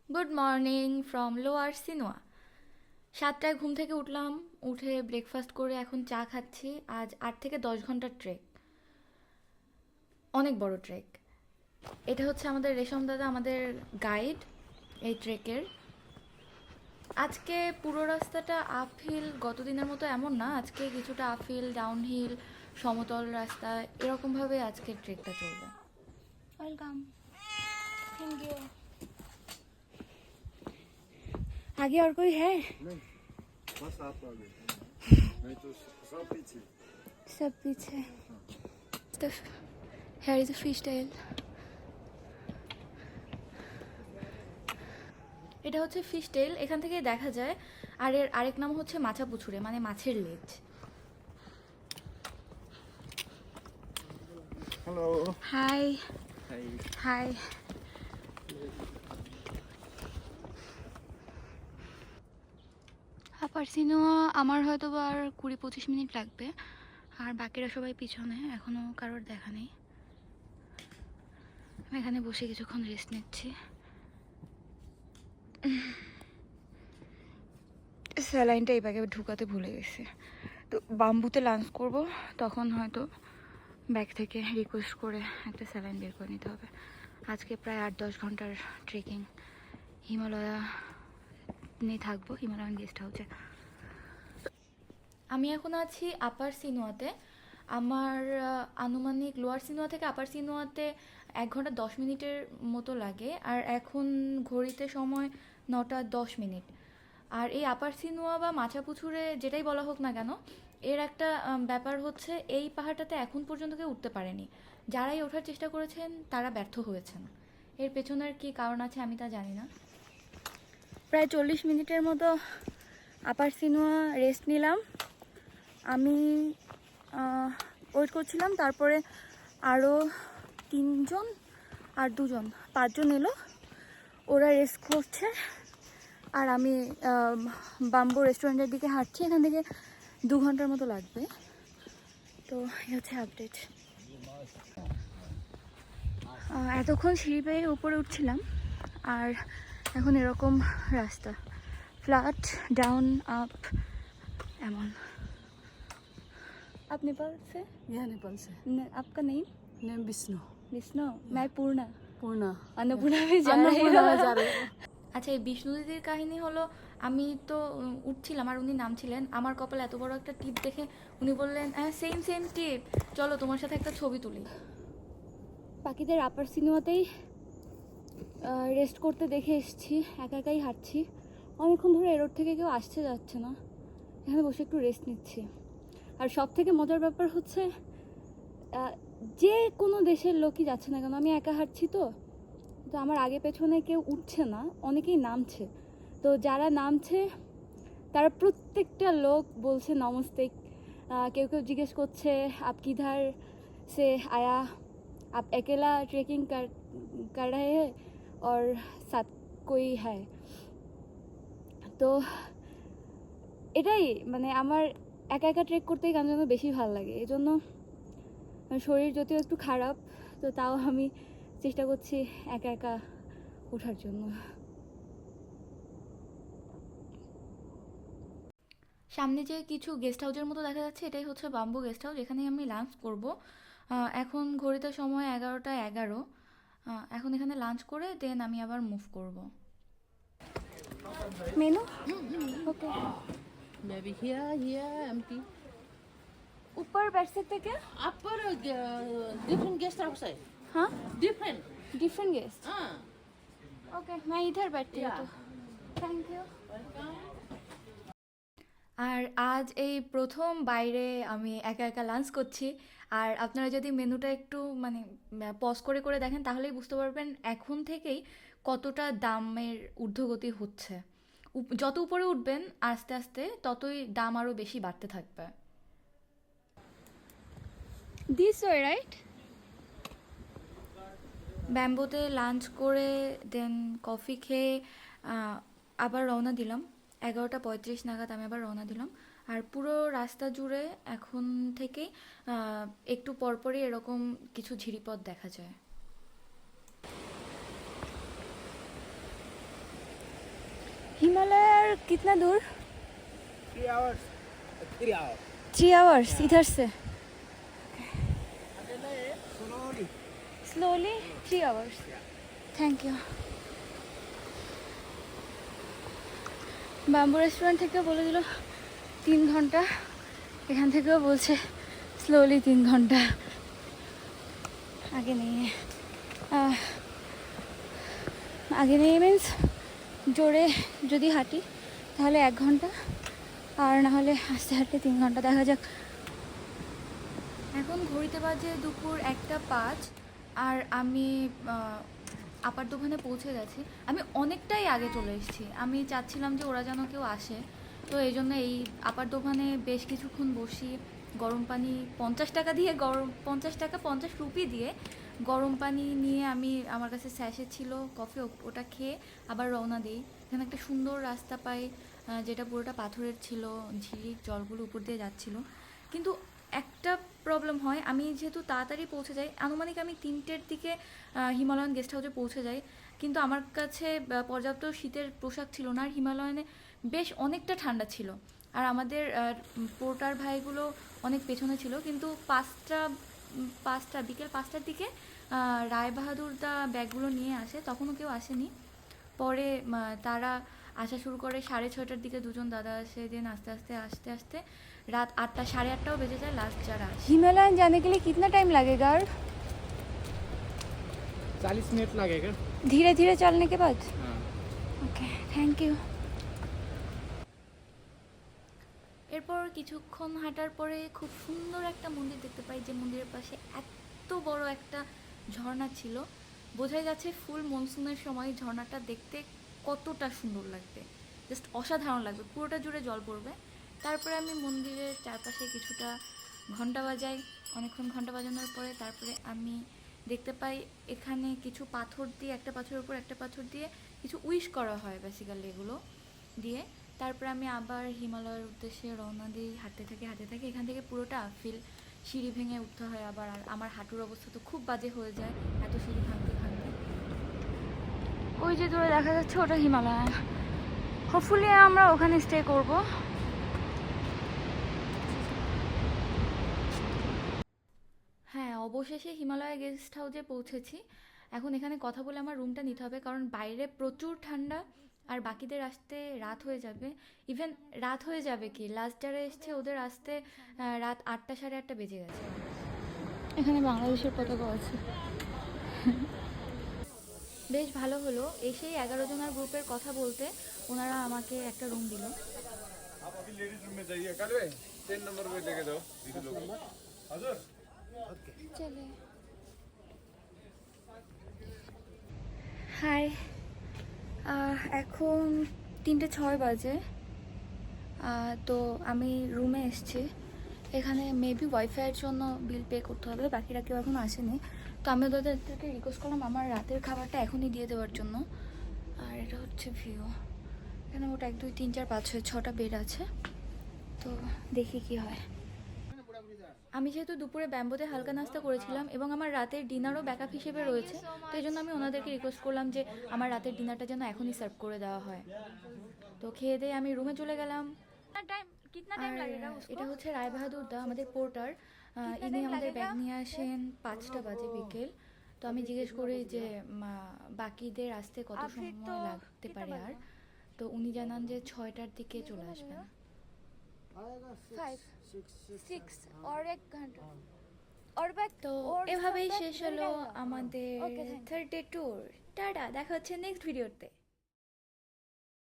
Good morning from lower সিনোয়া। 7টায় ঘুম থেকে উঠলাম, উঠে ব্রেকফাস্ট করে এখন চা খাচ্ছি। আজ 8 থেকে 10 ঘন্টার ট্রেক, অনেক বড় ট্রেক। এটা হচ্ছে আমাদের রেশম দাদা, আমাদের গাইড এই ট্রেকের। আজকে পুরো রাস্তাটা আপহিল, গতদিনের মতো এমন না, আজকে কিছুটা আপহিল, ডাউনহিল, সমতল রাস্তা, এরকমভাবে আজকের ট্রেকটা চলবে। Welcome, thank you. आगे और कोई है? नहीं, बस आप आ गए। नहीं तो सब पीछे। सब पीछे। The, here is a fish tail. এটা হচ্ছে ফিশ টেল, এখান থেকে দেখা যায়। আর এর আরেক নাম হচ্ছে মাছা পুছুরে, মানে মাছের লেজ। हेलो। হাই हाय। হাই। আপার সিনোয়া আমার হয়তো বা আর 20-25 মিনিট লাগবে। আর বাকিরা সবাই পিছনে, এখনো কারোর দেখা নেই। আমি এখানে বসে কিছুক্ষণ রেস্ট নিচ্ছি। স্যালাইনটা এই ব্যাগে ঢুকাতে ভুলে গেছি, তো বাম্বুতে লাঞ্চ করব, তখন হয়তো ব্যাগ থেকে রিকোয়েস্ট করে একটা স্যালাইন বের করে নিতে হবে। আজকে প্রায় 8-10 ঘন্টার ট্রেকিং। হিমালয়া নিয়ে থাকবো, হিমালয়ান গেস্ট হাউসে। আমি এখন আছি আপার সিনোয়াতে। আমার আনুমানিক লোয়ার সিনোয়া থেকে আপার সিনোয়াতে 1 ঘন্টা 10 মিনিটের মতো লাগে। আর এখন ঘড়িতে সময় 9টা 10 মিনিট। আর এই আপার সিনোয়া বা মাচাপুছুরে যেটাই বলা হোক না কেন, এর একটা ব্যাপার হচ্ছে, এই পাহাড়টাতে এখন পর্যন্ত কেউ উঠতে পারেনি। যারাই ওঠার চেষ্টা করেছেন তারা ব্যর্থ হয়েছেন। এর পেছনের কি কারণ আছে আমি তা জানি না। প্রায় 40 মিনিটের মতো আপার সিনোয়া রেস্ট নিলাম। আমি ওয়েট করছিলাম, তারপরে আরও 3 জন আর 2 জন, 5 জন এলো। ওরা রেস্ট করছে আর আমি বাম্বো রেস্টুরেন্টের দিকে হাঁটছি। এখান থেকে 2 ঘন্টার মতো লাগবে। তো এই হচ্ছে আপডেট। এতক্ষণ সিঁড়ি পেয়ে উপরে উঠছিলাম, আর এখন এরকম রাস্তা, ফ্ল্যাট, ডাউন, আপ, এমন। आप नेपाल से? यहाँ नेपाल से। आपका नेम? नेम विष्णु। विष्णु। मैं पूर्णा। पूर्णा। अन्नपूर्णा में जा रहे अन्नपूर्णा में हो? जा रहे हो। আচ্ছা, এই বিষ্ণু দিদির কাহিনী হলো, আমি তো উঠছিলাম আর উনি নামছিলেন। আমার কপালে এত বড় একটা টিপ দেখে উনি বললেন, হ্যাঁ সেম সেম টিপ, চলো তোমার সাথে একটা ছবি তুলি। পাখিদের আপার সিনেমাতেই রেস্ট করতে দেখে এসেছি, একা একাই হাঁটছি। অনেকক্ষণ ধরে এ রোড থেকে কেউ আসছে যাচ্ছে না, এখানে বসে একটু রেস্ট নিচ্ছি। আর সব থেকে মজার ব্যাপার হচ্ছে, যে কোনো দেশের লোকই যাচ্ছে না কেন, আমি একা হাঁটছি তো, তো আমার আগে পেছনে কেউ উঠছে না, অনেকেই নামছে। তো যারা নামছে তারা প্রত্যেকটা লোক বলছে নমস্তে। কেউ কেউ জিজ্ঞেস করছে আপ কিধার সে আয়া, आप अकेला ट्रेकिंग कर रहे हैं और साथ कोई है। তো এটাই, মানে আমার একা একা ট্রেক করতেই কেন যেন বেশি ভালো লাগে। এই জন্য শরীর যদিও একটু খারাপ, তো তাও আমি চেষ্টা করছি একা একা ওঠার জন্য। সামনে যে কিছু গেস্ট হাউসের মতো দেখা যাচ্ছে, এটাই হচ্ছে বাম্বু গেস্ট হাউস, এখানেই আমি লাঞ্চ করব। এখন ঘড়িতে সময় 11টা 11। এখন এখানে লাঞ্চ করে দেন আমি আবার মুভ করব। Menu? Okay. Maybe here, empty. ऊपर बैठ सकते क्या? Upper different guest house है. हाँ, Different. Different guest. हाँ. ओके, मैं इधर बैठती हूँ तो। Thank you. Welcome. আর আজ এই প্রথম বাইরে আমি একা একা লাঞ্চ করছি। আর আপনারা যদি মেনুটা একটু মানে পজ করে করে দেখেন, তাহলেই বুঝতে পারবেন এখন থেকেই কতটা দামের ঊর্ধ্বগতি হচ্ছে। যত উপরে উঠবেন আস্তে আস্তে ততই দাম আরও বেশি বাড়তে থাকবে। This way right? ব্যাম্বোতে লাঞ্চ করে দেন কফি খেয়ে আবার রওনা দিলাম। 11টা 35 নাগাদ আমি আবার রওনা দিলাম। আর পুরো রাস্তা জুড়ে এখন থেকেই একটু পরপরই এরকম কিছু ঝিরিপথ দেখা যায়। हिमालय कितना दूर? 3 hours. 3 hours. 3 आवर्स इधर से Slowly. Slowly 3 hours. Thank you. Bamboo restaurant থেকে বলে দিল 3 ঘন্টা, এখান থেকেও বলছে স্লোলি 3 ঘন্টা। আগে নেই আগে নেই মিন্স জোরে যদি হাঁটি তাহলে 1 ঘন্টা, আর না হলে আস্তে হাঁটলে 3 ঘন্টা। দেখা যাক। এখন ঘড়িতে বাজে দুপুর 1:05 আর আমি আপার দোকানে পৌঁছে গেছি। আমি অনেকটাই আগে চলে এসেছি। আমি চাচ্ছিলাম যে ওরা যেন কেউ আসে, তো এই জন্য এই আপার দোকানে বেশ কিছুক্ষণ বসি। গরম পানি 50 টাকা দিয়ে, 50 টাকা 50 রুপি দিয়ে গরম পানি নিয়ে আমি, আমার কাছে স্যাশে ছিল কফি, ওটা খেয়ে আবার রওনা দিই। এখানে একটা সুন্দর রাস্তা পাই যেটা পুরোটা পাথরের ছিল, ঝিরির জলগুলো উপর দিয়ে যাচ্ছিল। কিন্তু একটা প্রবলেম হয়, আমি যেহেতু তাড়াতাড়ি পৌঁছে যাই, আনুমানিক আমি 3টের দিকে হিমালয়ান গেস্ট হাউসে পৌঁছে যাই, কিন্তু আমার কাছে পর্যাপ্ত শীতের পোশাক ছিল না। আর হিমালয়ানে বেশ অনেকটা ঠান্ডা ছিল, আর আমাদের পোর্টার ভাইগুলো অনেক পেছনে ছিল। কিন্তু বিকেল 5টার দিকে রায়বাহাদুর দা ব্যাগগুলো নিয়ে আসে, তখনও কেউ আসেনি। পরে তারা আসা শুরু করে 6:30টার দিকে দুজন দাদা আসে। দেন আস্তে আস্তে আস্তে रात 8টা, 8:30টাও বেজে যায় लास्ट যারা আসে। हिमालयन जाने के लिए कितना टाइम लगेगा? और 40 मिनट लगेगा। धीरे धीरे चलने के बाद? हाँ। Okay, thank you. এরপর কিছুক্ষণ হাঁটার পরে খুব সুন্দর একটা মন্দির দেখতে পাই, যে মন্দিরের পাশে এত বড় একটা ঝর্ণা ছিল। বোঝাই যাচ্ছে ফুল মনসুনের সময় ঝর্ণাটা দেখতে কতটা সুন্দর লাগবে, জাস্ট অসাধারণ লাগবে, পুরোটা জুড়ে জল পড়বে। তারপরে আমি মন্দিরের চারপাশে কিছুটা ঘন্টা বাজাই। অনেকক্ষণ ঘন্টা বাজানোর পরে তারপরে আমি দেখতে পাই এখানে কিছু পাথর দিয়ে, একটা পাথরের উপর একটা পাথর দিয়ে কিছু উইশ করা হয় বেসিক্যালি, এগুলো দিয়ে। তারপরে আমি আবার হিমালয়ের উদ্দেশ্যে রওনা দিই। হাঁটতে থাকি। এখান থেকে পুরোটা আফিল, সিঁড়ি ভেঙে উঠতে হয় আবার। আর আমার হাঁটুর অবস্থা তো খুব বাজে হয়ে যায় এত সিঁড়ি ভাঙতে। ওই যে দূরে দেখা যাচ্ছে ওটা হিমালয়। হোপফুলি আমরা ওখানে স্টে করব। হ্যাঁ, অবশেষে হিমালয় গেস্ট হাউসে পৌঁছেছি। এখন এখানে কথা বলে আমার রুমটা নিতে হবে, কারণ বাইরে প্রচুর ঠান্ডা আর বাকিদের আসতে রাত হয়ে যাবে। ইভেন রাত হয়ে যাবে কি, লাস্ট যারা এসছে ওদের আসতে রাত 8টা, 8:30 বেজে গেছে। এখানে বাংলাদেশের পতাকা আছে। বেশ ভালো হলো এসেই 11 জনের গ্রুপের কথা বলতে ওনারা আমাকে একটা রুম দিল। आप अभी लेडीज रूम में जाइए, कल 10 नंबर पे लेके जाओ दीदी लोग। हजुर চলে হাই, এখন 3:06 বাজে। তো আমি রুমে এসেছি। এখানে মেবি ওয়াইফাইয়ের জন্য বিল পে করতে হবে, বাকিরা কেউ এখন আসেনি। তো আমি ওদেরকে রিকোয়েস্ট করলাম আমার রাতের খাবারটা এখনই দিয়ে দেওয়ার জন্য। আর এটা হচ্ছে ভিউ। এখানে মোট 1 2 3 4 5 6 6টা বেড আছে, তো দেখি কি হয়। আমি যেহেতু দুপুরে ব্যাম্বোতে হালকা নাস্তা করেছিলাম এবং আমার রাতের ডিনারও ব্যাকআপ হিসেবে রয়েছে, তো এই জন্য আমি ওনাদেরকে রিকোয়েস্ট করলাম যে আমার রাতের ডিনারটা যেন এখনই সার্ভ করে দেওয়া হয়। তো খেয়ে দিয়ে আমি রুমে চলে গেলাম। এটা হচ্ছে রায়বাহাদুর দা, আমাদের পোর্টার। ইনি আমাদের ব্যাগ নিয়ে আসেন 5টা বাজে বিকেল। তো আমি জিজ্ঞেস করি যে বাকিদের আসতে কত সময় লাগতে পারে। আর তো উনি জানান যে 6টার দিকে চলে আসবেন। 6 और 1 घंटा और बैक। তো এভাবেই শেষ হলো আমাদের 3 ডে ট্যুর। টাটা, দেখা হচ্ছে নেক্সট ভিডিওতে।